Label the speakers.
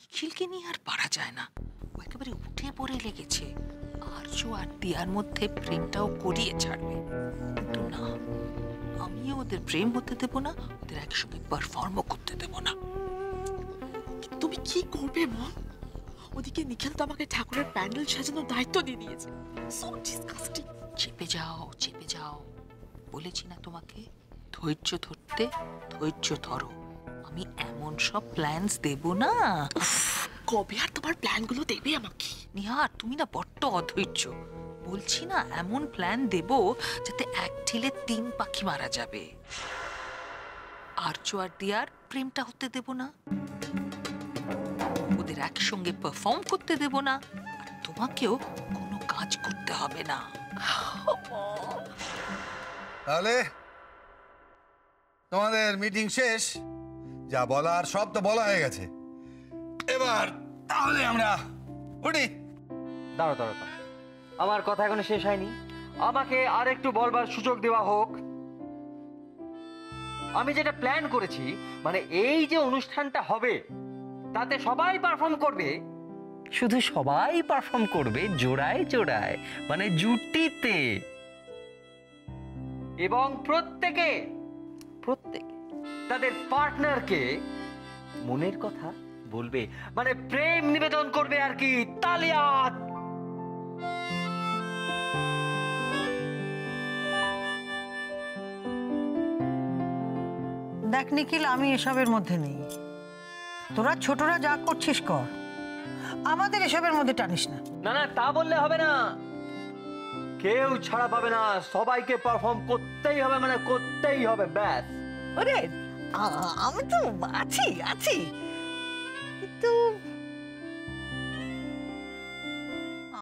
Speaker 1: নিখিলকে নিয়ে আর পারা যায় না, ও একেবারে উঠে পড়ে লেগেছে। আর্য আর দিয়ার মধ্যে প্রেমটাও করিয়ে ছাড়বে, কিন্তু না, আমিও ওদের প্রেম হতে দেব না, ওদের একসঙ্গে পারফর্মও করতে দেব না।
Speaker 2: তুমি কি করবে মা? ওদিকে নিখিল তো আমাকে ঠাকুরের প্যান্ডেল সাজানোর দায়িত্ব দিয়ে দিয়েছে। So disgusting.
Speaker 1: চেপে যাও, চেপে যাও, বলেছি না তোমাকে ধৈর্য ধরতে। ধৈর্য ধরো, আমি এমন সব প্ল্যানস দেব না।
Speaker 2: কবে আর তোমার প্ল্যানগুলো দেবে আমাকে?
Speaker 1: নিহার, তুমি না বড্ড অধৈর্য। বলছি না এমন প্ল্যান দেব যাতে এক ঢিলে 3 পাখি মারা যাবে। আর্য আর দিয়ার প্রেমটা হতে দেব না, ওদের একসঙ্গে পারফর্ম করতে দেব না, আর তোমাকেও কোনো কাজ করতে হবে না।
Speaker 3: তাহলে তোমাদের মিটিং শেষ, যা বলার সব তো বলা হয়ে গেছে, এবার তাহলে আমরা উঠি।
Speaker 4: দাঁড়াও দাঁড়াও দাঁড়াও, আমার কথা এখনো শেষ হয়নি। আমাকে আর একটু বলবার সুযোগ দেওয়া হোক। আমি যেটা প্ল্যান করেছি, মানে এই যে অনুষ্ঠানটা হবে তাতে সবাই পারফর্ম করবে। শুধু সবাই পারফর্ম করবে জোড়ায় জোড়ায়, মানে জুটিতে, এবং প্রত্যেকে তাদের পার্টনারকে মনের কথা বলবে, মানে প্রেম নিবেদন করবে আর কি। তালিয়া!
Speaker 5: দেখ নিখিল, আমি এসবের মধ্যে নেই। তোরা ছোটরা যা করছিস কর, আমাদের এসবের মধ্যে টানিস না।
Speaker 4: না না, তা বললে হবে না। কেউ ছাড়া পাবে না, সবাইকে পারফর্ম করতেই হবে, মানে করতেই হবে, ব্যাস।
Speaker 5: ওরে আমি তো আছি আছি, কিন্তু